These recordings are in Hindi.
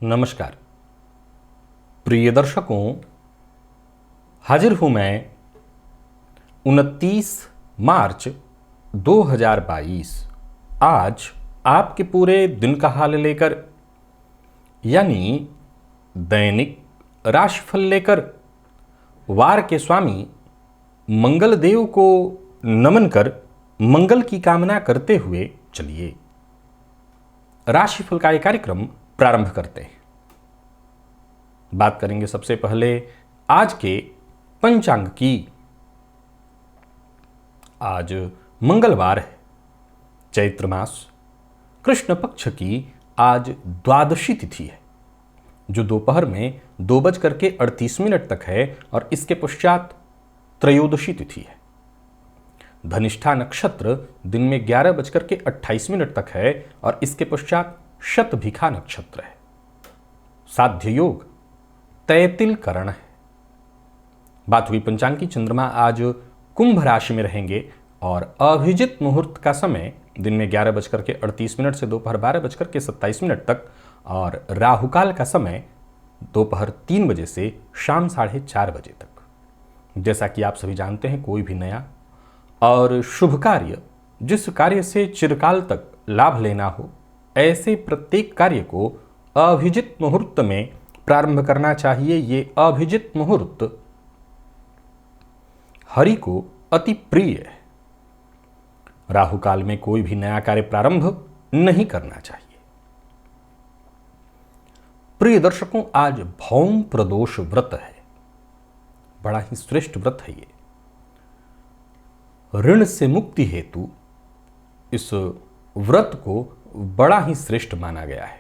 नमस्कार प्रिय दर्शकों, हाजिर हूं मैं 29 मार्च 2022 आज आपके पूरे दिन का हाल लेकर, यानी दैनिक राशिफल लेकर वार के स्वामी मंगल देव को नमन कर मंगल की कामना करते हुए चलिए राशिफल का ये कार्यक्रम प्रारंभ करते हैं। बात करेंगे सबसे पहले आज के पंचांग की। आज मंगलवार है, चैत्र मास कृष्ण पक्ष की आज द्वादशी तिथि है, जो दोपहर में 2:38 तक है और इसके पश्चात त्रयोदशी तिथि है। धनिष्ठा नक्षत्र दिन में 11:28 तक है और इसके पश्चात शतभिखा नक्षत्र है। साध्य योग तैतिल करण है। बात हुई पंचांग की। चंद्रमा आज कुंभ राशि में रहेंगे और अभिजित मुहूर्त का समय दिन में 11:38 से दोपहर 12:27 तक और राहुकाल का समय दोपहर 3 बजे से शाम 4:30 बजे तक। जैसा कि आप सभी जानते हैं, कोई भी नया और शुभ कार्य, जिस कार्य से चिरकाल तक लाभ लेना हो, ऐसे प्रत्येक कार्य को अभिजित मुहूर्त में प्रारंभ करना चाहिए। ये अभिजित मुहूर्त हरि को अति प्रिय है। राहु काल में कोई भी नया कार्य प्रारंभ नहीं करना चाहिए। प्रिय दर्शकों, आज भौम प्रदोष व्रत है। बड़ा ही श्रेष्ठ व्रत है ये। ऋण से मुक्ति हेतु इस व्रत को बड़ा ही श्रेष्ठ माना गया है।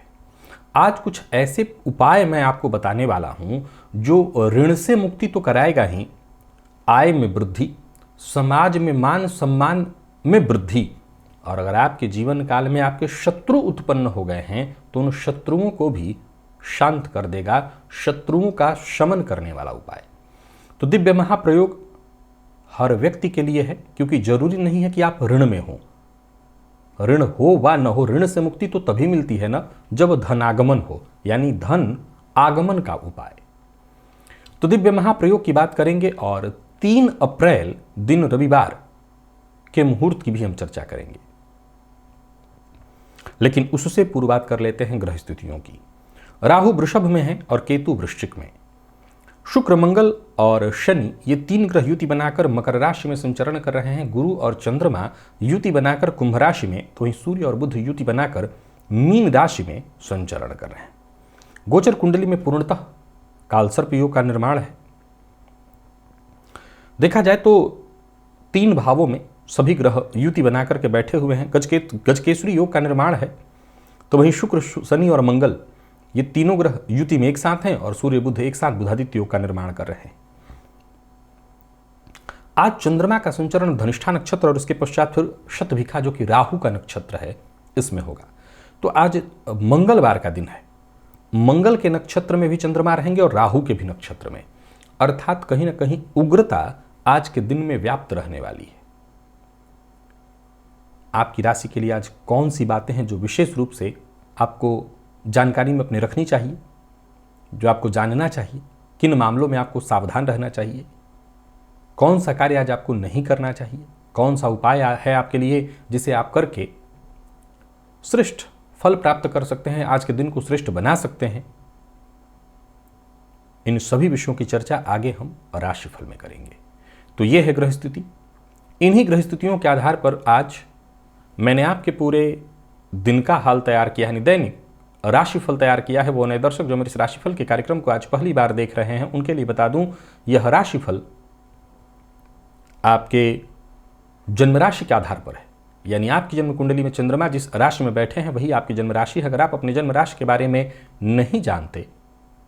आज कुछ ऐसे उपाय मैं आपको बताने वाला हूं जो ऋण से मुक्ति तो कराएगा ही, आय में वृद्धि, समाज में मान सम्मान में वृद्धि, और अगर आपके जीवन काल में आपके शत्रु उत्पन्न हो गए हैं तो उन शत्रुओं को भी शांत कर देगा। शत्रुओं का शमन करने वाला उपाय। तो दिव्य महाप्रयोग हर व्यक्ति के लिए है, क्योंकि जरूरी नहीं है कि आप ऋण में हो। ऋण हो वा न हो, ऋण से मुक्ति तो तभी मिलती है ना जब धनागमन हो, यानी धन आगमन का उपाय। तो दिव्य महाप्रयोग की बात करेंगे और 3 अप्रैल दिन रविवार के मुहूर्त की भी हम चर्चा करेंगे। लेकिन उससे पूर्व बात कर लेते हैं ग्रह स्थितियों की। राहु वृषभ में है और केतु वृश्चिक में। शुक्र, मंगल और शनि ये 3 ग्रह युति बनाकर मकर राशि में संचरण कर रहे हैं। गुरु और चंद्रमा युति बनाकर कुंभ राशि में, तो वहीं सूर्य और बुध युति बनाकर मीन राशि में संचरण कर रहे हैं। गोचर कुंडली में पूर्णतः कालसर्प योग का निर्माण है। देखा जाए तो 3 भावों में सभी ग्रह युति बनाकर के बैठे हुए हैं। गजकेसरी योग का निर्माण है। तो वहीं शुक्र, शनि और मंगल ये तीनों ग्रह युति में एक साथ हैं और सूर्य बुध एक साथ बुधादित्य योग का निर्माण कर रहे हैं। आज चंद्रमा का संचरण धनिष्ठा नक्षत्र और इसके पश्चात फिर शतभिखा, जो कि राहु का नक्षत्र है, इसमें होगा। तो आज मंगलवार का दिन है। मंगल के नक्षत्र में भी चंद्रमा रहेंगे और राहु के भी नक्षत्र में, अर्थात कहीं ना कहीं उग्रता आज के दिन में व्याप्त रहने वाली है। आपकी राशि के लिए आज कौन सी बातें हैं जो विशेष रूप से आपको जानकारी में अपने रखनी चाहिए, जो आपको जानना चाहिए, किन मामलों में आपको सावधान रहना चाहिए, कौन सा कार्य आज आपको नहीं करना चाहिए, कौन सा उपाय है आपके लिए जिसे आप करके श्रेष्ठ फल प्राप्त कर सकते हैं, आज के दिन को श्रेष्ठ बना सकते हैं। इन सभी विषयों की चर्चा आगे हम राशिफल में करेंगे। तो यह है ग्रह स्थिति। इन्हीं ग्रह स्थितियों के आधार पर आज मैंने आपके पूरे दिन का हाल तैयार किया, यानी दैनिक राशिफल तैयार किया है। वो नए दर्शक जो मेरे इस राशिफल के कार्यक्रम को आज पहली बार देख रहे हैं, उनके लिए बता दूं, यह राशिफल आपके जन्म राशि के आधार पर है। यानी आपकी जन्म कुंडली में चंद्रमा जिस राशि में बैठे हैं वही आपकी जन्म राशि है। अगर आप अपने जन्म राशि के बारे में नहीं जानते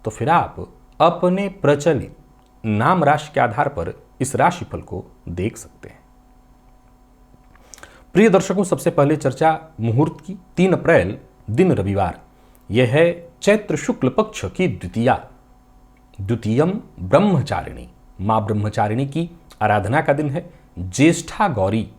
तो फिर आप अपने प्रचलित नाम राशि के आधार पर इस राशिफल को देख सकते हैं। प्रिय दर्शकों, सबसे पहले चर्चा मुहूर्त की। 3 अप्रैल दिन रविवार, यह है चैत्र शुक्ल पक्ष की द्वितीयम ब्रह्मचारिणी, माँ ब्रह्मचारिणी की आराधना का दिन है। ज्येष्ठा गौरी,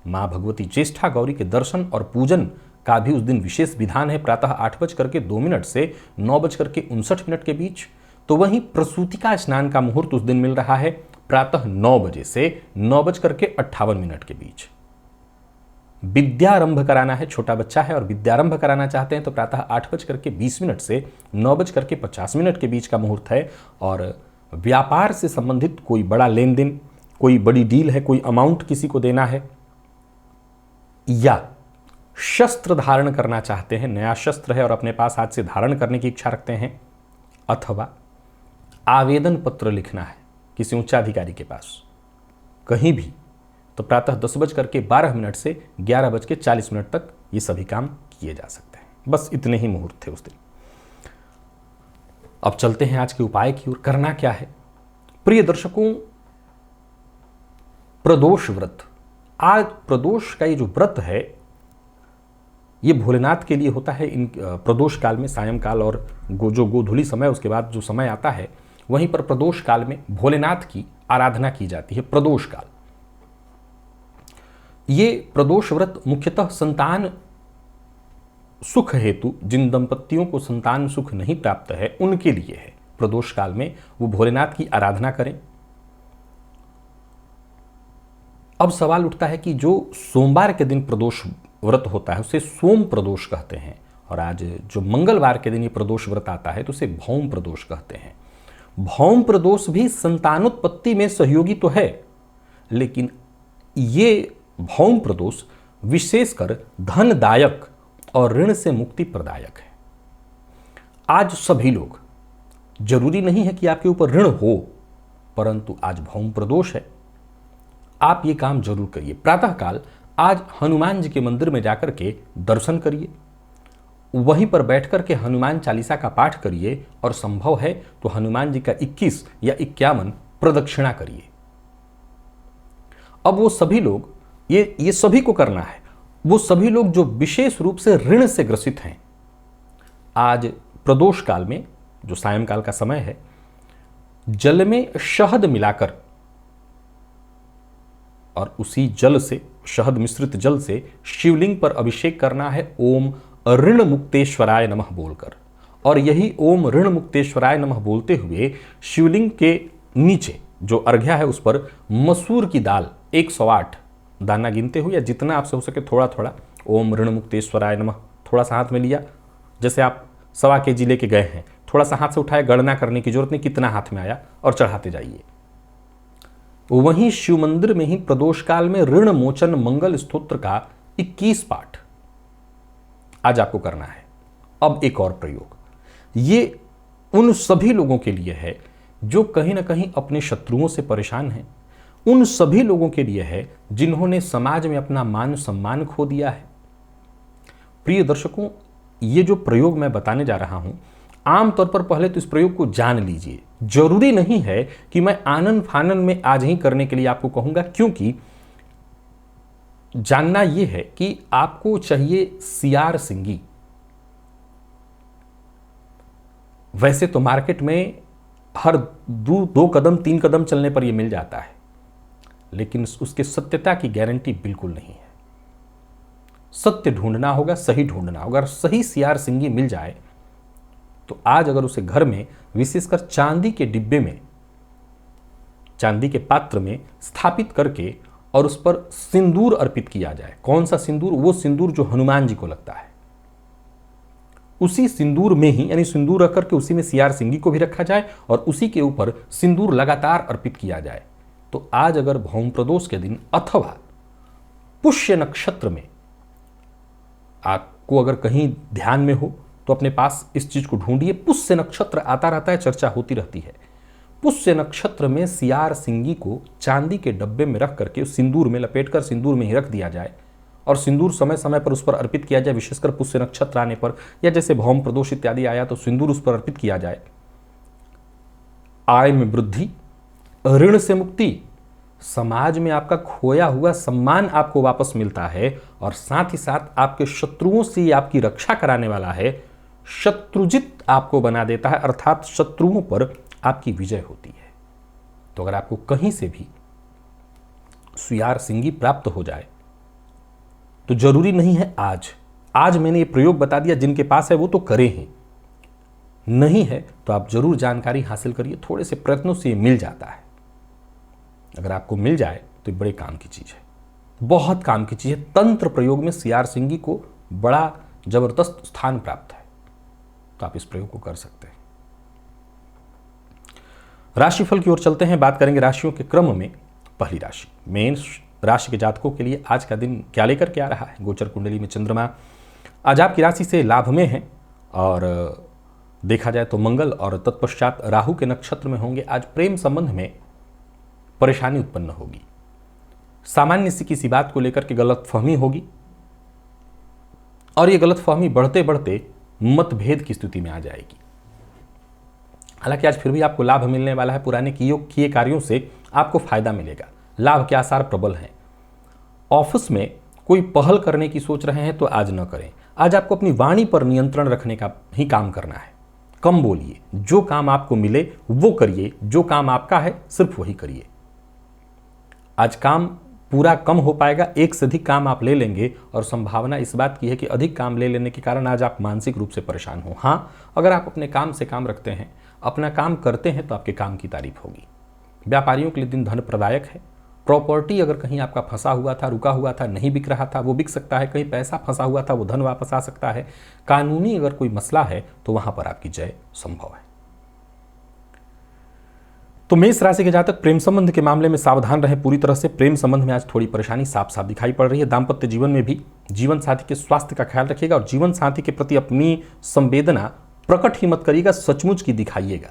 माँ भगवती ज्येष्ठा गौरी के दर्शन और पूजन का भी उस दिन विशेष विधान है, प्रातः 8:02 से 9:59 के बीच। तो वहीं प्रसूतिका स्नान का मुहूर्त उस दिन मिल रहा है प्रातः 9 बजे से 9:58 के बीच। विद्यारंभ कराना है, छोटा बच्चा है और विद्यारंभ कराना चाहते हैं तो प्रातः 8:20 से 9:50 के बीच का मुहूर्त है। और व्यापार से संबंधित कोई बड़ा लेन देन, कोई बड़ी डील है, कोई अमाउंट किसी को देना है, या शस्त्र धारण करना चाहते हैं, नया शस्त्र है और अपने पास आज से धारण करने की इच्छा रखते हैं, अथवा आवेदन पत्र लिखना है किसी उच्चाधिकारी के पास कहीं भी, तो प्रातः 10:12 से 11:40 तक ये सभी काम किए जा सकते हैं। बस इतने ही मुहूर्त थे उस दिन। अब चलते हैं आज के उपाय की ओर। करना क्या है? प्रिय दर्शकों, प्रदोष व्रत, आज प्रदोष का ये जो व्रत है ये भोलेनाथ के लिए होता है। इन प्रदोष काल में सायंकाल और जो गोधूली समय उसके बाद जो समय आता है, वहीं पर प्रदोष काल में भोलेनाथ की आराधना की जाती है। प्रदोष काल, ये प्रदोष व्रत मुख्यतः संतान सुख हेतु, जिन दंपतियों को संतान सुख नहीं प्राप्त है उनके लिए है। प्रदोष काल में वो भोलेनाथ की आराधना करें। अब सवाल उठता है कि जो सोमवार के दिन प्रदोष व्रत होता है उसे सोम प्रदोष कहते हैं, और आज जो मंगलवार के दिन ये प्रदोष व्रत आता है तो उसे भौम प्रदोष कहते हैं। भौम प्रदोष भी संतानोत्पत्ति में सहयोगी तो है, लेकिन ये भौम प्रदोष विशेषकर धनदायक और ऋण से मुक्ति प्रदायक है। आज सभी लोग, जरूरी नहीं है कि आपके ऊपर ऋण हो, परंतु आज भौम प्रदोष है, आप ये काम जरूर करिए। प्रातःकाल आज हनुमान जी के मंदिर में जाकर के दर्शन करिए, वहीं पर बैठकर के हनुमान चालीसा का पाठ करिए, और संभव है तो हनुमान जी का 21 या 51 प्रदक्षिणा करिए। अब वो सभी लोग, ये सभी को करना है, वो सभी लोग जो विशेष रूप से ऋण से ग्रसित हैं, आज प्रदोष काल में जो सायंकाल का समय है, जल में शहद मिलाकर और उसी जल से, शहद मिश्रित जल से शिवलिंग पर अभिषेक करना है ओम ऋण मुक्तेश्वराय नमः बोलकर। और यही ओम ऋण मुक्तेश्वराय नमः बोलते हुए शिवलिंग के नीचे जो अर्घ्या है उस पर मसूर की दाल 108 दाना गिनते हुए, या जितना आपसे हो सके थोड़ा थोड़ा, ओम ऋण मुक्तेश्वराय नमः थोड़ा सा हाथ में लिया, जैसे आप 1.25 kg लेके गए हैं, थोड़ा सा हाथ से उठाया, गणना करने की जरूरत नहीं कितना हाथ में आया, और चढ़ाते जाइए। वहीं शिव मंदिर में ही प्रदोष काल में ऋण मोचन मंगल स्तोत्र का 21 पाठ आज आपको करना है। अब एक और प्रयोग, ये उन सभी लोगों के लिए है जो कहीं ना कहीं अपने शत्रुओं से परेशान हैं, उन सभी लोगों के लिए है जिन्होंने समाज में अपना मान सम्मान खो दिया है। प्रिय दर्शकों, ये जो प्रयोग मैं बताने जा रहा हूं, आमतौर पर पहले तो इस प्रयोग को जान लीजिए। जरूरी नहीं है कि मैं आनन फानन में आज ही करने के लिए आपको कहूंगा, क्योंकि जानना यह है कि आपको चाहिए सियार सिंगी। वैसे तो मार्केट में हर 2 कदम 3 कदम चलने पर यह मिल जाता है, लेकिन उसके सत्यता की गारंटी बिल्कुल नहीं है। सत्य ढूंढना होगा, सही ढूंढना होगा। अगर सही सियार सिंगी मिल जाए तो आज अगर उसे घर में, विशेषकर चांदी के डिब्बे में, चांदी के पात्र में स्थापित करके और उस पर सिंदूर अर्पित किया जाए। कौन सा सिंदूर? वो सिंदूर जो हनुमान जी को लगता है, उसी सिंदूर में ही, यानी सिंदूर रख करके उसी में सियार सिंगी को भी रखा जाए और उसी के ऊपर सिंदूर लगातार अर्पित किया जाए। तो आज अगर भौम प्रदोष के दिन अथवा पुष्य नक्षत्र में आपको अगर कहीं ध्यान में हो तो अपने पास इस चीज को ढूंढिए। पुष्य नक्षत्र आता रहता है, चर्चा होती रहती है। पुष्य नक्षत्र में सियार सिंगी को चांदी के डब्बे में रख करके उस सिंदूर में लपेट कर सिंदूर में ही रख दिया जाए और सिंदूर समय समय पर उस पर अर्पित किया जाए। विशेषकर पुष्य नक्षत्र आने पर या जैसे भौम प्रदोष इत्यादि आया तो सिंदूर उस पर अर्पित किया जाए। आय में वृद्धि, ऋण से मुक्ति, समाज में आपका खोया हुआ सम्मान आपको वापस मिलता है, और साथ ही साथ आपके शत्रुओं से आपकी रक्षा कराने वाला है। शत्रुजित आपको बना देता है, अर्थात शत्रुओं पर आपकी विजय होती है। तो अगर आपको कहीं से भी सियार सिंगी प्राप्त हो जाए तो जरूरी नहीं है आज, आज मैंने ये प्रयोग बता दिया, जिनके पास है वो तो करें ही, नहीं है तो आप जरूर जानकारी हासिल करिए। थोड़े से प्रयत्नों से ये मिल जाता है। अगर आपको मिल जाए तो ये बड़े काम की चीज है, बहुत काम की चीज है। तंत्र प्रयोग में सीआर सिंह को बड़ा जबरदस्त स्थान प्राप्त है, तो आप इस प्रयोग को कर सकते हैं। राशिफल की ओर चलते हैं, बात करेंगे राशियों के क्रम में। पहली राशि मेष राशि के जातकों के लिए आज का दिन क्या लेकर के आ रहा है। गोचर कुंडली में चंद्रमा आज आपकी राशि से लाभ में है, और देखा जाए तो मंगल और तत्पश्चात राहु के नक्षत्र में होंगे। आज प्रेम संबंध में परेशानी उत्पन्न होगी, सामान्य सी किसी बात को लेकर के गलतफहमी होगी, और ये गलतफहमी बढ़ते बढ़ते मतभेद की स्थिति में आ जाएगी। हालांकि आज फिर भी आपको लाभ मिलने वाला है, पुराने किए कार्यों से आपको फायदा मिलेगा, लाभ के आसार प्रबल हैं। ऑफिस में कोई पहल करने की सोच रहे हैं तो आज न करें। आज आपको अपनी वाणी पर नियंत्रण रखने का ही काम करना है, कम बोलिए, जो काम आपको मिले वो करिए, जो काम आपका है सिर्फ वही करिए। आज काम पूरा कम हो पाएगा, एक से अधिक काम आप ले लेंगे, और संभावना इस बात की है कि अधिक काम ले लेने के कारण आज आप मानसिक रूप से परेशान हो। हाँ, अगर आप अपने काम से काम रखते हैं, अपना काम करते हैं, तो आपके काम की तारीफ होगी। व्यापारियों के लिए दिन धन प्रदायक है। प्रॉपर्टी अगर कहीं आपका फंसा हुआ था, रुका हुआ था, नहीं बिक रहा था, वो बिक सकता है। कहीं पैसा फंसा हुआ था, वो धन वापस आ सकता है। कानूनी अगर कोई मसला है तो वहां पर आपकी जय संभव है। तो मेष राशि के जातक प्रेम संबंध के मामले में सावधान रहें पूरी तरह से। प्रेम संबंध में आज थोड़ी परेशानी साफ साफ दिखाई पड़ रही है। दाम्पत्य जीवन में भी जीवन साथी के स्वास्थ्य का ख्याल रखिएगा, और जीवन साथी के प्रति अपनी संवेदना प्रकट ही मत करिएगा, सचमुच की दिखाइएगा।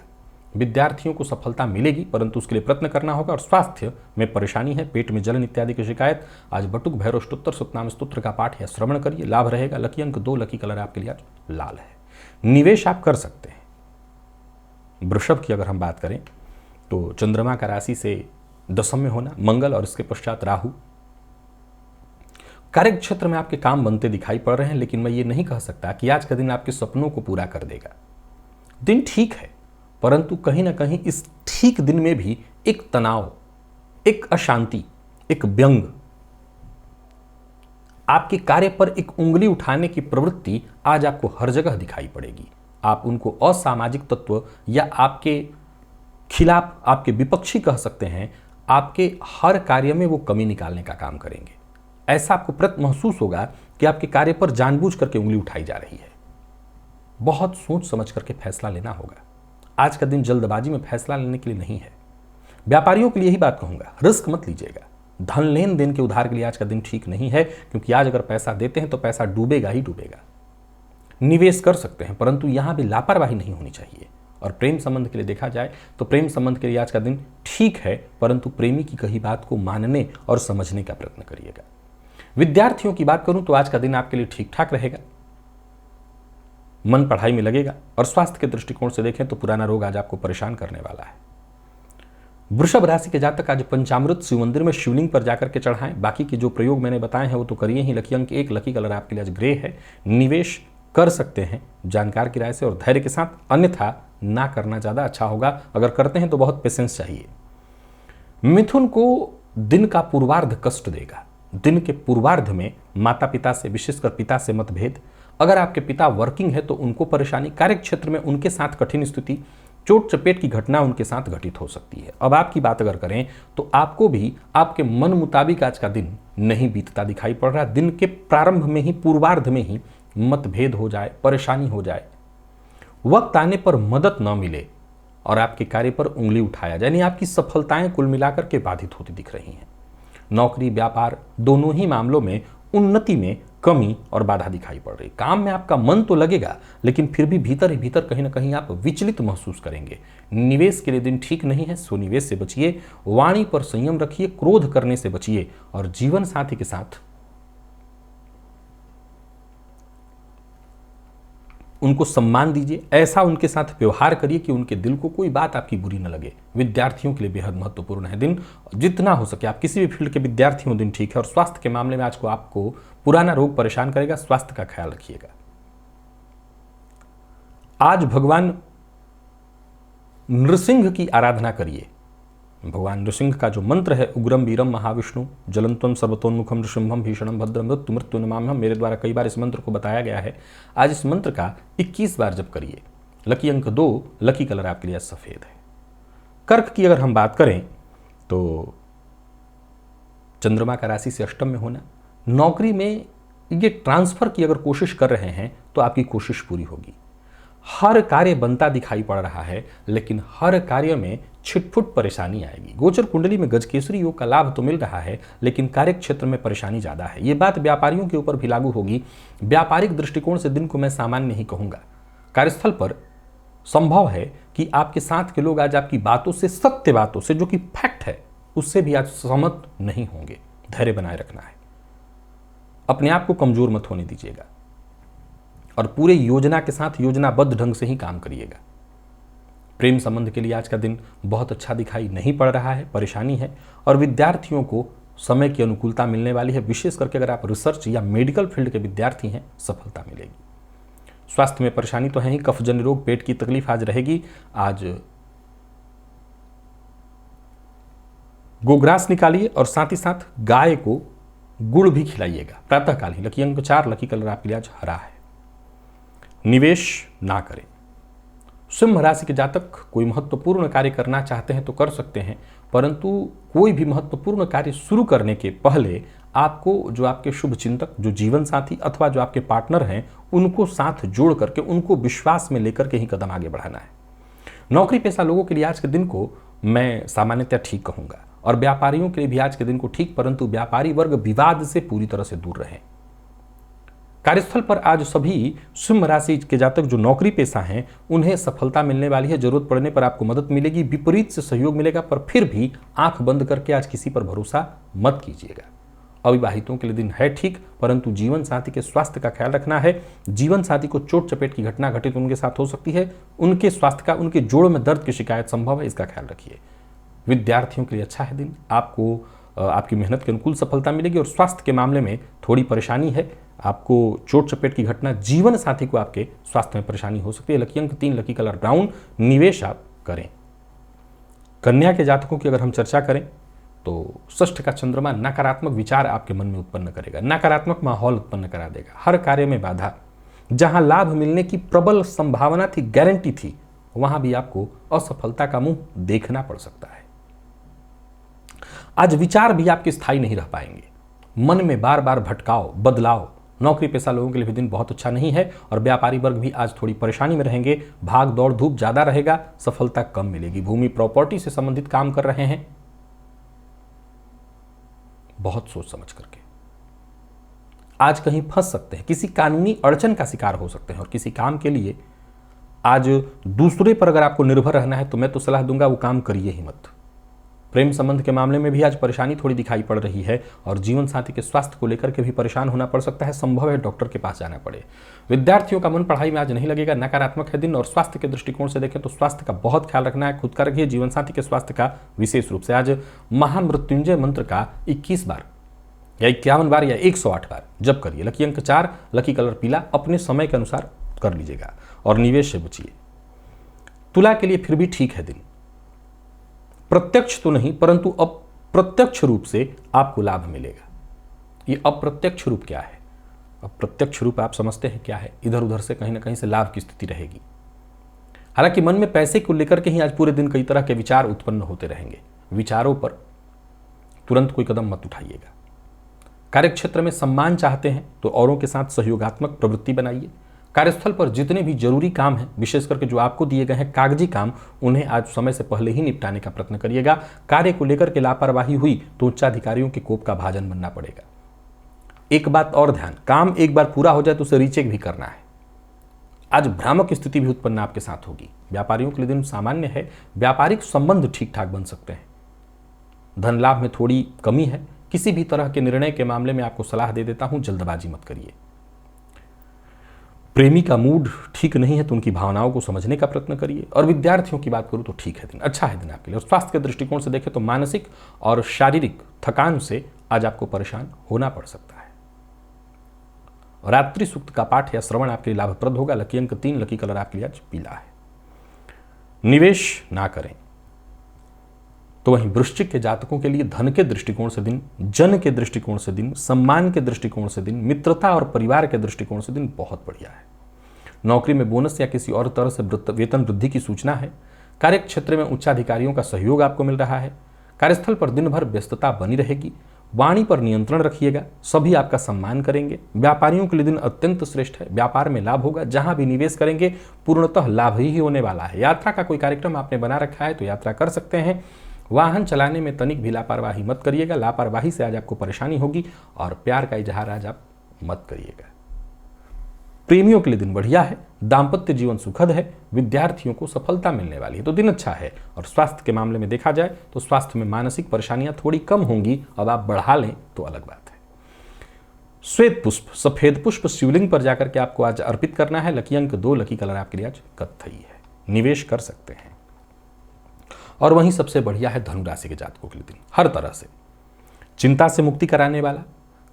विद्यार्थियों को सफलता मिलेगी, परंतु उसके लिए प्रयत्न करना होगा। और स्वास्थ्य में परेशानी है, पेट में जलन इत्यादि की शिकायत। आज बटुक भैरव स्तोत्र सतनाम स्तोत्र का पाठ या श्रवण करिए, लाभ रहेगा। लकी अंक 2, लकी कलर आपके लिए आज लाल है। निवेश आप कर सकते हैं। वृषभ की अगर हम बात करें तो चंद्रमा का राशि से दशम में होना, मंगल और इसके पश्चात राहु, कार्य क्षेत्र में आपके काम बनते दिखाई पड़ रहे हैं, लेकिन मैं ये नहीं कह सकता कि आज का दिन आपके सपनों को पूरा कर देगा। दिन ठीक है, परंतु कहीं ना कहीं इस ठीक दिन में भी एक तनाव, एक अशांति, एक व्यंग, आपके कार्य पर एक उंगली उठाने की प्रवृत्ति आज आपको हर जगह दिखाई पड़ेगी। आप उनको असामाजिक तत्व या आपके खिलाफ, आपके विपक्षी कह सकते हैं, आपके हर कार्य में वो कमी निकालने का काम करेंगे। ऐसा आपको प्रति महसूस होगा कि आपके कार्य पर जानबूझ करके उंगली उठाई जा रही है। बहुत सोच समझ करके फैसला लेना होगा। आज का दिन जल्दबाजी में फैसला लेने के लिए नहीं है। व्यापारियों के लिए यही बात कहूंगा, रिस्क मत लीजिएगा। धन लेन देन के उधार के लिए आज का दिन ठीक नहीं है, क्योंकि आज अगर पैसा देते हैं तो पैसा डूबेगा ही डूबेगा। निवेश कर सकते हैं, परंतु यहां भी लापरवाही नहीं होनी चाहिए। और प्रेम संबंध के लिए देखा जाए तो प्रेम संबंध के लिए आज का दिन ठीक है, परंतु प्रेमी की कही बात को मानने और समझने का प्रयत्न करिएगा। विद्यार्थियों की बात करूं तो आज का दिन आपके लिए ठीक ठाक रहेगा, मन पढ़ाई में लगेगा। और स्वास्थ्य के दृष्टिकोण से देखें तो पुराना रोग आज आपको परेशान करने वाला है। वृषभ राशि के जातक आज पंचामृत शिव मंदिर में शिवलिंग पर जाकर के चढ़ाएं। बाकी के जो प्रयोग मैंने बताए हैं वो तो करिए ही। लकी अंक 1, लकी कलर आपके लिए आज ग्रे है। निवेश कर सकते हैं जानकार की राय से और धैर्य के साथ, अन्यथा ना करना ज्यादा अच्छा होगा। अगर करते हैं तो बहुत पेशेंस चाहिए। मिथुन को दिन का पूर्वार्ध कष्ट देगा। दिन के पूर्वार्ध में माता पिता से, विशेषकर पिता से मतभेद। अगर आपके पिता वर्किंग है तो उनको परेशानी, कार्य क्षेत्र में उनके साथ कठिन स्थिति, चोट चपेट की घटना उनके साथ घटित हो सकती है। अब आपकी बात अगर करें तो आपको भी आपके मन मुताबिक आज का दिन नहीं बीतता दिखाई पड़ रहा। दिन के प्रारंभ में ही, पूर्वार्ध में ही मतभेद हो जाए, परेशानी हो जाए, वक्त आने पर मदद न मिले और आपके कार्य पर उंगली उठाया जाए, यानी आपकी सफलताएं कुल मिलाकर के बाधित होती दिख रही हैं। नौकरी, व्यापार, दोनों ही मामलों में उन्नति में कमी और बाधा दिखाई पड़ रही। काम में आपका मन तो लगेगा, लेकिन फिर भी भीतर ही भीतर कहीं ना कहीं आप विचलित महसूस करेंगे। निवेश के लिए दिन ठीक नहीं है, स्वनिवेश से बचिए। वाणी पर संयम रखिए, क्रोध करने से बचिए और जीवन साथी के साथ उनको सम्मान दीजिए। ऐसा उनके साथ व्यवहार करिए कि उनके दिल को कोई बात आपकी बुरी न लगे। विद्यार्थियों के लिए बेहद महत्वपूर्ण है दिन। जितना हो सके आप किसी भी फील्ड के विद्यार्थी हो, दिन ठीक है। और स्वास्थ्य के मामले में आज को आपको पुराना रोग परेशान करेगा, स्वास्थ्य का ख्याल रखिएगा। आज भगवान नृसिंह की आराधना करिए। भगवान नृसिंह का जो मंत्र है, उग्रम वीरम महाविष्णु जलंतम सर्वतोन्मुखम नृसिंहम भीषणम भद्रम मृत्यु मृत्यु नमाम्यहम, मेरे द्वारा कई बार इस मंत्र को बताया गया है। आज इस मंत्र का 21 बार जप करिए। लकी अंक 2, लकी कलर आपके लिए सफेद है। कर्क की अगर हम बात करें तो चंद्रमा का राशि से अष्टम में होना, नौकरी में ये ट्रांसफर की अगर कोशिश कर रहे हैं तो आपकी कोशिश पूरी होगी। हर कार्य बनता दिखाई पड़ रहा है, लेकिन हर कार्य में छिटपुट परेशानी आएगी। गोचर कुंडली में गजकेसरी योग का लाभ तो मिल रहा है, लेकिन कार्य क्षेत्र में परेशानी ज्यादा है। ये बात व्यापारियों के ऊपर भी लागू होगी। व्यापारिक दृष्टिकोण से दिन को मैं सामान्य नहीं कहूंगा। कार्यस्थल पर संभव है कि आपके साथ के लोग आज आपकी बातों से, सत्य बातों से, जो कि फैक्ट है, उससे भी आज सहमत नहीं होंगे। धैर्य बनाए रखना है, अपने आप को कमजोर मत होने दीजिएगा और पूरे योजना के साथ योजनाबद्ध ढंग से ही काम करिएगा। प्रेम संबंध के लिए आज का दिन बहुत अच्छा दिखाई नहीं पड़ रहा है, परेशानी है। और विद्यार्थियों को समय की अनुकूलता मिलने वाली है, विशेष करके अगर आप रिसर्च या मेडिकल फील्ड के विद्यार्थी हैं, सफलता मिलेगी। स्वास्थ्य में परेशानी तो है ही, कफजन्य रोग, पेट की तकलीफ आज रहेगी। आज गोग्रास निकालिए और साथ ही साथ गाय को गुड़ भी खिलाइएगा प्रातःकाल ही। लकी अंक 4, लकी कलर आपके लिए आज हरा है। निवेश ना करें। सिंह राशि के जातक कोई महत्वपूर्ण कार्य करना चाहते हैं तो कर सकते हैं, परंतु कोई भी महत्वपूर्ण कार्य शुरू करने के पहले आपको जो आपके शुभ चिंतक, जो जीवन साथी अथवा जो आपके पार्टनर हैं, उनको साथ जोड़ करके, उनको विश्वास में लेकर के ही कदम आगे बढ़ाना है। नौकरी पेशा लोगों के लिए आज के दिन को मैं सामान्यतः ठीक कहूंगा, और व्यापारियों के लिए भी आज के दिन को ठीक, परंतु व्यापारी वर्ग विवाद से पूरी तरह से दूर रहें। कार्यस्थल पर आज सभी सिंह राशि के जातक जो नौकरी पेशा हैं, उन्हें सफलता मिलने वाली है। जरूरत पड़ने पर आपको मदद मिलेगी, विपरीत से सहयोग मिलेगा, पर फिर भी आंख बंद करके आज किसी पर भरोसा मत कीजिएगा। अविवाहितों के लिए दिन है ठीक, परंतु जीवन साथी के स्वास्थ्य का ख्याल रखना है। जीवन साथी को चोट चपेट की घटना घटित उनके साथ हो सकती है, उनके स्वास्थ्य का, उनके जोड़ में दर्द की शिकायत संभव है, इसका ख्याल रखिए। विद्यार्थियों के लिए अच्छा है दिन, आपको आपकी मेहनत के अनुकूल सफलता मिलेगी। और स्वास्थ्य के मामले में थोड़ी परेशानी है, आपको चोट चपेट की घटना, जीवन साथी को आपके स्वास्थ्य में परेशानी हो सकती है। लकी अंक 3, लकी कलर ब्राउन, निवेश आप करें। कन्या के जातकों की अगर हम चर्चा करें तो षष्ठ का चंद्रमा नकारात्मक विचार आपके मन में उत्पन्न करेगा, नकारात्मक माहौल उत्पन्न करा देगा। हर कार्य में बाधा, जहां लाभ मिलने की प्रबल संभावना थी, गारंटी थी, वहां भी आपको असफलता का मुंह देखना पड़ सकता है। आज विचार भी आपके स्थायी नहीं रह पाएंगे, मन में बार बार भटकाव, बदलाव। नौकरी पेशा लोगों के लिए भी दिन बहुत अच्छा नहीं है, और व्यापारी वर्ग भी आज थोड़ी परेशानी में रहेंगे। भाग दौड़ धूप ज्यादा रहेगा, सफलता कम मिलेगी। भूमि प्रॉपर्टी से संबंधित काम कर रहे हैं, बहुत सोच समझ करके। आज कहीं फंस सकते हैं, किसी कानूनी अड़चन का शिकार हो सकते हैं, और किसी काम के लिए आज दूसरे पर अगर आपको निर्भर रहना है तो मैं तो सलाह दूंगा वो काम करिए ही मत। प्रेम संबंध के मामले में भी आज परेशानी थोड़ी दिखाई पड़ रही है, और जीवन साथी के स्वास्थ्य को लेकर के भी परेशान होना पड़ सकता है, संभव है डॉक्टर के पास जाना पड़े। विद्यार्थियों का मन पढ़ाई में आज नहीं लगेगा, नकारात्मक है दिन। और स्वास्थ्य के दृष्टिकोण से देखें तो स्वास्थ्य का बहुत ख्याल रखना है, खुद का रखिए, जीवन साथी के स्वास्थ्य का विशेष रूप से। आज महामृत्युंजय मंत्र का 21 बार या 51 बार या 108 बार जप करिए। लकी अंक 4, लकी कलर पीला, अपने समय के अनुसार कर लीजिएगा। और निवेश से बचिए। तुला के लिए फिर भी ठीक है दिन, प्रत्यक्ष तो नहीं परंतु अप्रत्यक्ष रूप से आपको लाभ मिलेगा। ये अप्रत्यक्ष रूप क्या है? अप्रत्यक्ष रूप आप समझते हैं क्या है? इधर उधर से कहीं ना कहीं से लाभ की स्थिति रहेगी। हालांकि मन में पैसे को लेकर के ही आज पूरे दिन कई तरह के विचार उत्पन्न होते रहेंगे। विचारों पर तुरंत कोई कदम मत उठाइएगा। कार्यक्षेत्र में सम्मान चाहते हैं तो औरों के साथ सहयोगात्मक प्रवृत्ति बनाइए। कार्यस्थल पर जितने भी जरूरी काम हैं, विशेष करके जो आपको दिए गए हैं कागजी काम, उन्हें आज समय से पहले ही निपटाने का प्रयत्न करिएगा। कार्य को लेकर के लापरवाही हुई तो उच्चाधिकारियों के कोप का भाजन बनना पड़ेगा। एक बात और ध्यान, काम एक बार पूरा हो जाए तो उसे रीचेक भी करना है। आज भ्रामक स्थिति भी उत्पन्न आपके साथ होगी। व्यापारियों के लिए दिन सामान्य है, व्यापारिक संबंध ठीक ठाक बन सकते हैं। धन लाभ में थोड़ी कमी है। किसी भी तरह के निर्णय के मामले में आपको सलाह दे देता हूं, जल्दबाजी मत करिए। प्रेमी का मूड ठीक नहीं है तो उनकी भावनाओं को समझने का प्रयत्न करिए। और विद्यार्थियों की बात करूं तो ठीक है दिन, अच्छा है दिन आपके लिए। और स्वास्थ्य के दृष्टिकोण से देखें तो मानसिक और शारीरिक थकान से आज आपको परेशान होना पड़ सकता है। रात्रि सूक्त का पाठ या श्रवण आपके लिए लाभप्रद होगा। लकी अंक 3, लकी कलर आपके लिए आज पीला है। निवेश ना करें। तो वहीं वृश्चिक के जातकों के लिए धन के दृष्टिकोण से दिन, जन के दृष्टिकोण से दिन, सम्मान के दृष्टिकोण से दिन, मित्रता और परिवार के दृष्टिकोण से दिन बहुत बढ़िया है। नौकरी में बोनस या किसी और तरह से वेतन वृद्धि की सूचना है। कार्यक्षेत्र में उच्चाधिकारियों का सहयोग आपको मिल रहा है। कार्यस्थल पर दिन भर व्यस्तता बनी रहेगी। वाणी पर नियंत्रण रखिएगा, सभी आपका सम्मान करेंगे। व्यापारियों के लिए दिन अत्यंत श्रेष्ठ है, व्यापार में लाभ होगा। जहां भी निवेश करेंगे पूर्णतः लाभ ही होने वाला है। यात्रा का कोई कार्यक्रम आपने बना रखा है तो यात्रा कर सकते हैं। वाहन चलाने में तनिक भी लापरवाही मत करिएगा, लापरवाही से आज आपको परेशानी होगी। और प्यार का इजहार आज आप मत करिएगा। प्रेमियों के लिए दिन बढ़िया है, दाम्पत्य जीवन सुखद है, विद्यार्थियों को सफलता मिलने वाली है, तो दिन अच्छा है। और स्वास्थ्य के मामले में देखा जाए तो स्वास्थ्य में मानसिक परेशानियां थोड़ी कम होंगी। अब आप बढ़ा लें तो अलग बात है। श्वेत पुष्प, सफेद पुष्प शिवलिंग पर जाकर के आपको आज अर्पित करना है। लकी अंक 2, लकी कलर आपके लिए आज कत्थई है, निवेश कर सकते हैं। और वहीं सबसे बढ़िया है धनु राशि के जातकों के लिए दिन, हर तरह से चिंता से मुक्ति कराने वाला,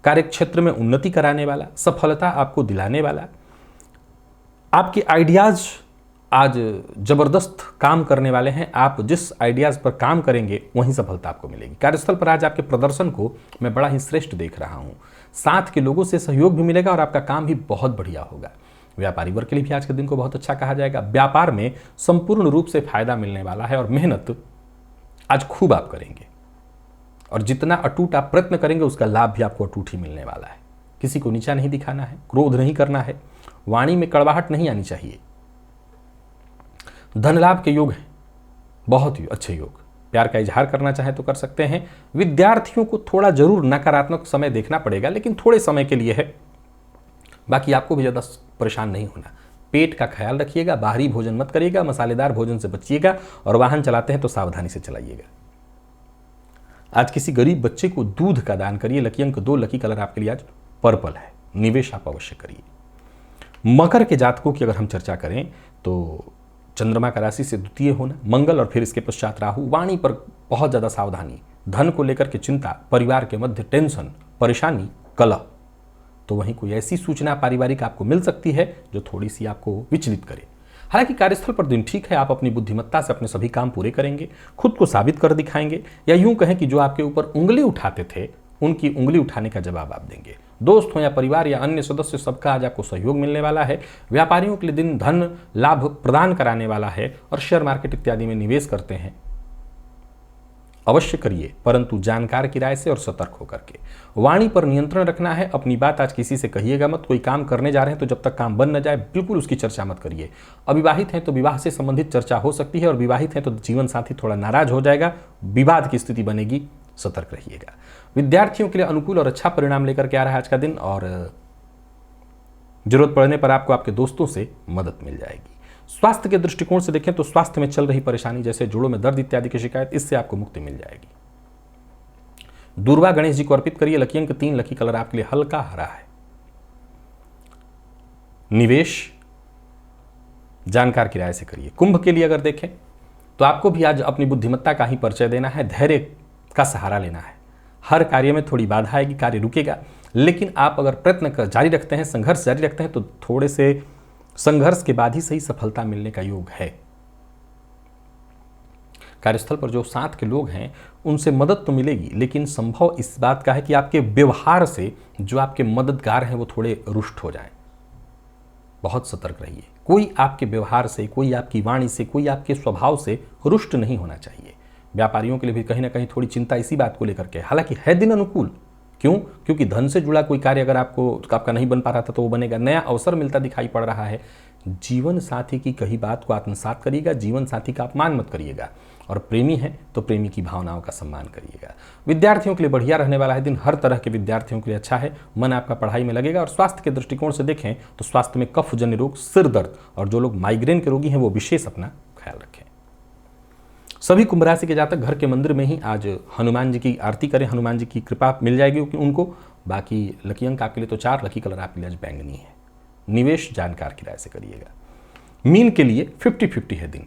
कार्यक्षेत्र में उन्नति कराने वाला, सफलता आपको दिलाने वाला। आपके आइडियाज आज जबरदस्त काम करने वाले हैं। आप जिस आइडियाज पर काम करेंगे वहीं सफलता आपको मिलेगी। कार्यस्थल पर आज आपके प्रदर्शन को मैं बड़ा ही श्रेष्ठ देख रहा हूं। साथ के लोगों से सहयोग भी मिलेगा और आपका काम भी बहुत बढ़िया होगा। व्यापारी वर्ग के लिए भी आज के दिन को बहुत अच्छा कहा जाएगा। व्यापार में संपूर्ण रूप से फायदा मिलने वाला है और मेहनत आज खूब आप करेंगे। और जितना अटूट आप प्रयत्न करेंगे उसका लाभ भी आपको अटूट ही मिलने वाला है। किसी को नीचा नहीं दिखाना है, क्रोध नहीं करना है, वाणी में कड़वाहट नहीं आनी चाहिए। धन लाभ के योग हैं, बहुत ही अच्छे योग। प्यार का इजहार करना चाहे तो कर सकते हैं। विद्यार्थियों को थोड़ा जरूर नकारात्मक समय देखना पड़ेगा, लेकिन थोड़े समय के लिए है। बाकी आपको भी ज़्यादा परेशान नहीं होना। पेट का ख्याल रखिएगा, बाहरी भोजन मत करिएगा, मसालेदार भोजन से बचिएगा और वाहन चलाते हैं तो सावधानी से चलाइएगा। आज किसी गरीब बच्चे को दूध का दान करिए। लकी अंक 2, लकी कलर आपके लिए आज पर्पल है, निवेश आप अवश्य करिए। मकर के जातकों की अगर हम चर्चा करें तो चंद्रमा का राशि से द्वितीय होना, मंगल और फिर इसके पश्चात राहु, वाणी पर बहुत ज्यादा सावधानी, धन को लेकर के चिंता, परिवार के मध्य टेंशन, परेशानी, कलह। तो वहीं कोई ऐसी सूचना पारिवारिक आपको मिल सकती है जो थोड़ी सी आपको विचलित करे। हालांकि कार्यस्थल पर दिन ठीक है, आप अपनी बुद्धिमत्ता से अपने सभी काम पूरे करेंगे, खुद को साबित कर दिखाएंगे, या यूं कहें कि जो आपके ऊपर उंगली उठाते थे उनकी उंगली उठाने का जवाब आप देंगे। दोस्त हो या परिवार या अन्य सदस्य, सबका आज आपको सहयोग मिलने वाला है। व्यापारियों के लिए दिन धन लाभ प्रदान कराने वाला है और शेयर मार्केट इत्यादि में निवेश करते हैं अवश्य करिए, परंतु जानकार की राय से और सतर्क होकर के। वाणी पर नियंत्रण रखना है, अपनी बात आज किसी से कहिएगा मत। कोई काम करने जा रहे हैं तो जब तक काम बन न जाए बिल्कुल उसकी चर्चा मत करिए। अविवाहित हैं तो विवाह से संबंधित चर्चा हो सकती है, और विवाहित हैं तो जीवन साथी थोड़ा नाराज हो जाएगा, विवाद की स्थिति बनेगी, सतर्क रहिएगा। विद्यार्थियों के लिए अनुकूल और अच्छा परिणाम लेकर के आ रहा है आज का दिन, और जरूरत पड़ने पर आपको आपके दोस्तों से मदद मिल जाएगी। स्वास्थ्य के दृष्टिकोण से देखें तो स्वास्थ्य में चल रही परेशानी जैसे जोड़ों में दर्द इत्यादि की शिकायत, इससे आपको मुक्ति मिल जाएगी। दुर्वा गणेश जी को अर्पित करिए। लकी अंक 3, लकी कलर आपके लिए हल्का हरा है। निवेश जानकार की राय से करिए। कुंभ के लिए अगर देखें तो आपको भी आज अपनी बुद्धिमत्ता का ही परिचय देना है, धैर्य का सहारा लेना है। हर कार्य में थोड़ी बाधा आएगी, कार्य रुकेगा, लेकिन आप अगर प्रयत्न जारी रखते हैं, संघर्ष जारी रखते हैं तो थोड़े से संघर्ष के बाद ही सही सफलता मिलने का योग है। कार्यस्थल पर जो साथ के लोग हैं उनसे मदद तो मिलेगी, लेकिन संभव इस बात का है कि आपके व्यवहार से जो आपके मददगार हैं वो थोड़े रुष्ट हो जाएं। बहुत सतर्क रहिए। कोई आपके व्यवहार से, कोई आपकी वाणी से, कोई आपके स्वभाव से रुष्ट नहीं होना चाहिए। व्यापारियों के लिए भी कहीं ना कहीं थोड़ी चिंता इसी बात को लेकर के। हालांकि है दिन अनुकूल, क्यों? क्योंकि धन से जुड़ा कोई कार्य अगर आपका नहीं बन पा रहा था तो वो बनेगा, नया अवसर मिलता दिखाई पड़ रहा है। जीवन साथी की कही बात को आत्मसात करिएगा, जीवन साथी का अपमान मत करिएगा, और प्रेमी है तो प्रेमी की भावनाओं का सम्मान करिएगा। विद्यार्थियों के लिए बढ़िया रहने वाला है दिन, हर तरह के विद्यार्थियों के लिए अच्छा है, मन आपका पढ़ाई में लगेगा। और स्वास्थ्य के दृष्टिकोण से देखें तो स्वास्थ्य में कफ जन्य रोग, सिर दर्द और जो लोग माइग्रेन के रोगी हैं वो विशेष अपना ख्याल रखें। सभी कुंभ राशि के जातक घर के मंदिर में ही आज हनुमान जी की आरती करें, हनुमान जी की कृपा मिल जाएगी उनको। बाकी लकी अंक आपके लिए तो 4, लकी कलर आपके लिए आज बैंगनी है। निवेश जानकार की राय से करिएगा। मीन के लिए 50-50 है दिन,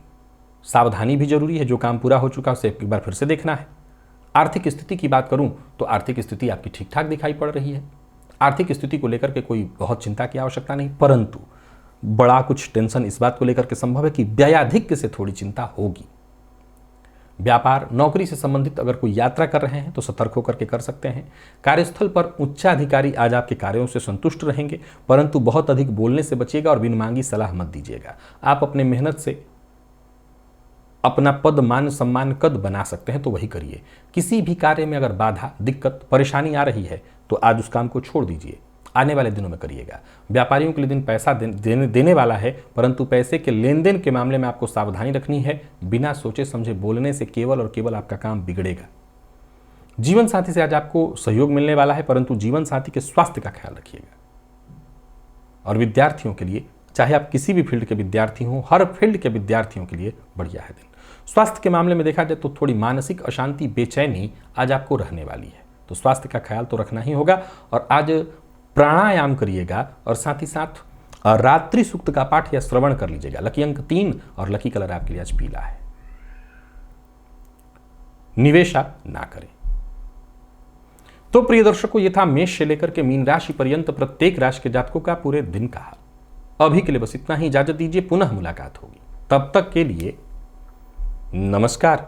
सावधानी भी जरूरी है। जो काम पूरा हो चुका उसे एक बार फिर से देखना है। आर्थिक स्थिति की बात करूं तो आर्थिक स्थिति आपकी ठीक ठाक दिखाई पड़ रही है। आर्थिक स्थिति को लेकर के कोई बहुत चिंता की आवश्यकता नहीं, परंतु बड़ा कुछ टेंशन इस बात को लेकर के संभव है कि व्ययाधिक्य से थोड़ी चिंता होगी। व्यापार नौकरी से संबंधित अगर कोई यात्रा कर रहे हैं तो सतर्क होकर के कर सकते हैं। कार्यस्थल पर उच्चाधिकारी आज आपके कार्यों से संतुष्ट रहेंगे, परंतु बहुत अधिक बोलने से बचिएगा और बिन मांगी सलाह मत दीजिएगा। आप अपने मेहनत से अपना पद मान सम्मान कद बना सकते हैं तो वही करिए। किसी भी कार्य में अगर बाधा दिक्कत परेशानी आ रही है तो आज उस काम को छोड़ दीजिए, आने वाले दिनों में करिएगा। व्यापारियों के लिए दिन पैसा देने वाला है, परंतु पैसे के लेन देन के मामले में आपको सावधानी रखनी है। बिना सोचे समझे बोलने से केवल और केवल आपका काम बिगड़ेगा। जीवन साथी से आज आपको सहयोग मिलने वाला है, परंतु जीवन साथी के स्वास्थ्य का ख्याल रखिएगा। और विद्यार्थियों के लिए, चाहे आप किसी भी फील्ड के विद्यार्थी हों, हर फील्ड के विद्यार्थियों के लिए बढ़िया है दिन। स्वास्थ्य के मामले में देखा जाए तो थोड़ी मानसिक अशांति बेचैनी आज आपको रहने वाली है, तो स्वास्थ्य का ख्याल तो रखना ही होगा। और आज प्राणायाम करिएगा और साथ ही साथ रात्रि सूक्त का पाठ या श्रवण कर लीजिएगा। लकी अंक 3 और लकी कलर आपके लिए आज पीला है। निवेश आप ना करें। तो प्रिय दर्शकों, ये था मेष से लेकर के मीन राशि पर्यंत प्रत्येक राशि के जातकों का पूरे दिन का हाल। अभी के लिए बस इतना ही, इजाजत दीजिए, पुनः मुलाकात होगी। तब तक के लिए नमस्कार।